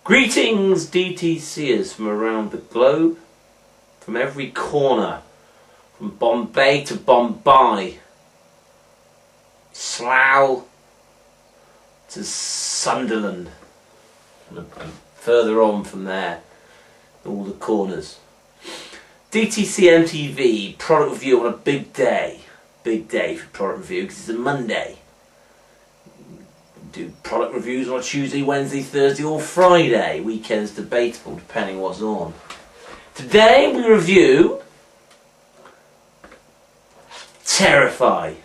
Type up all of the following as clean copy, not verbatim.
Greetings DTCers from around the globe, from every corner, from Bombay to Bombay, Slough to Sunderland, and further on from there, all the corners. dtc-mtv product review on a big day for product review because it's a Monday. Do product reviews on a Tuesday, Wednesday, Thursday or Friday. Weekends debatable depending what's on. Today we review Tearify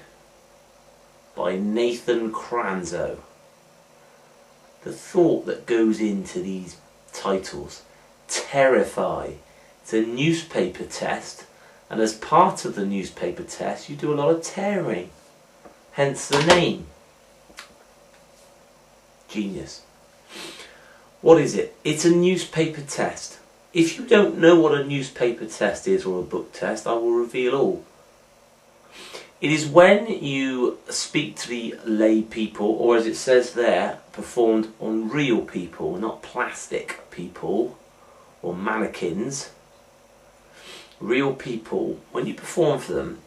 by Nathan Kranzo. The thought that goes into these titles. Tearify. It's a newspaper test, and as part of the newspaper test you do a lot of tearing. Hence the name. Genius. What is it? It's a newspaper test. If you don't know what a newspaper test is or a book test, I will reveal all. It is when you speak to the lay people, or as it says there, performed on real people, not plastic people or mannequins. Real people, when you perform for them,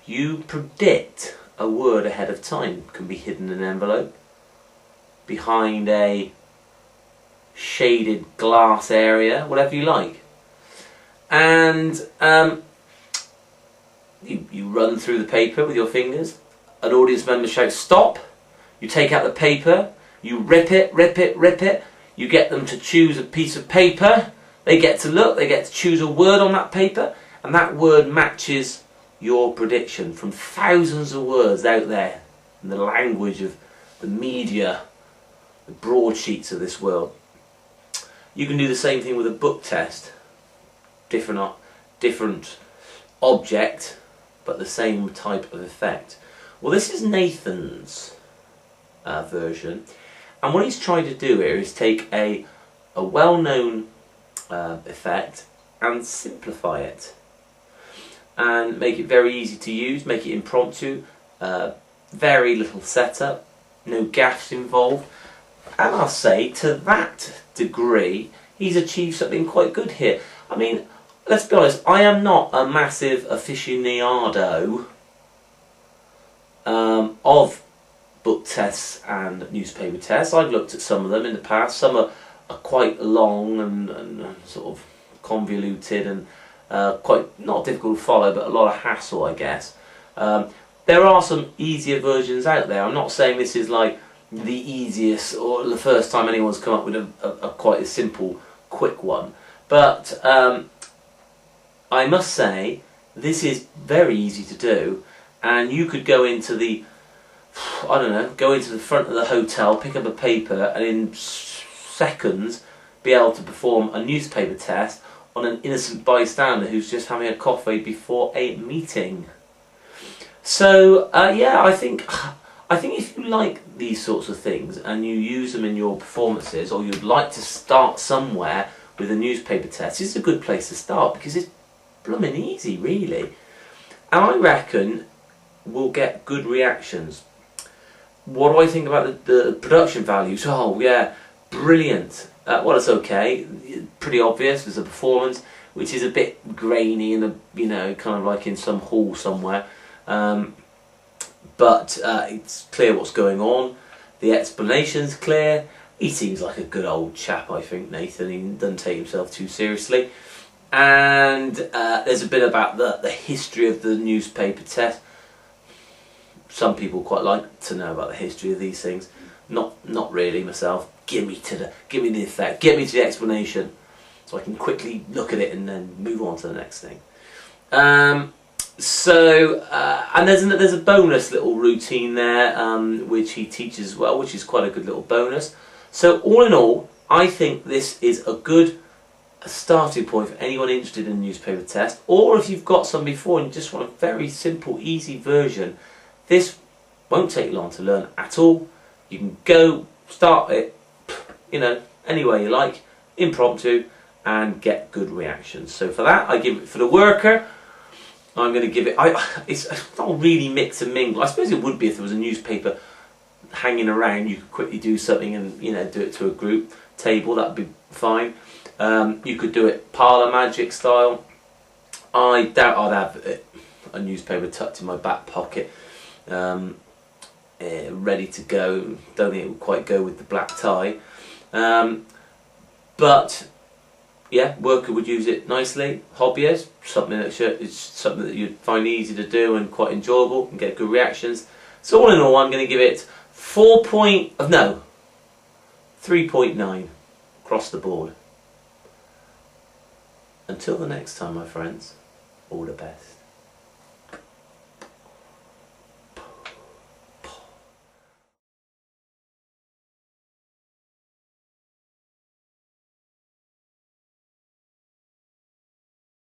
you predict a word ahead of time. It can be hidden in an envelope, behind a shaded glass area, whatever you like. And you run through the paper with your fingers. An audience member shouts stop. You take out the paper, you rip it. You get them to choose a piece of paper. They get to look, they get to choose a word on that paper, and that word matches your prediction from thousands of words out there in the language of the media, the broadsheets of this world. You can do the same thing with a book test. Different object, but the same type of effect. Well, this is Nathan's version, and what he's trying to do here is take a well-known effect and simplify it and make it very easy to use, make it impromptu, very little setup, no gaffes involved. And I'll say, to that degree, he's achieved something quite good here. I mean, let's be honest, I am not a massive aficionado of book tests and newspaper tests. I've looked at some of them in the past. Some are quite long and sort of convoluted and quite not difficult to follow, but a lot of hassle, I guess. There are some easier versions out there. I'm not saying this is like the easiest or the first time anyone's come up with a quite a simple, quick one. But I must say, this is very easy to do, and you could go into the, go into the front of the hotel, pick up a paper, and in seconds be able to perform a newspaper test on an innocent bystander who's just having a coffee before a meeting. So yeah, I think if you like these sorts of things and you use them in your performances, or you'd like to start somewhere with a newspaper test, it's a good place to start because it's blooming easy, really. And I reckon we'll get good reactions. What do I think about the production values? Oh yeah, brilliant. Well, it's okay. Pretty obvious. There's a performance which is a bit grainy and kind of like in some hall somewhere. But it's clear what's going on. The explanation's clear. He seems like a good old chap, I think, Nathan. He doesn't take himself too seriously. And there's a bit about the history of the newspaper test. Some people quite like to know about the history of these things. Not really myself. Give me the effect. Get me to the explanation, so I can quickly look at it and then move on to the next thing. And there's a bonus little routine there, which he teaches as well, which is quite a good little bonus. So all in all, I think this is a good starting point for anyone interested in a newspaper test, or if you've got some before and you just want a very simple, easy version. This won't take long to learn at all. You can go start it, any way you like, impromptu, and get good reactions. So for that, I give it, for the worker, I'm going to give it, it's not really mix and mingle. I suppose it would be if there was a newspaper hanging around, you could quickly do something and, you know, do it to a group table. That'd be fine. You could do it parlour magic style. I doubt I'd have a newspaper tucked in my back pocket, ready to go. Don't think it would quite go with the black tie, but yeah, worker would use it nicely. Hobbyist, something that you'd find easy to do and quite enjoyable and get good reactions. So all in all, I'm going to give it 3.9 across the board. Until the next time, my friends, all the best.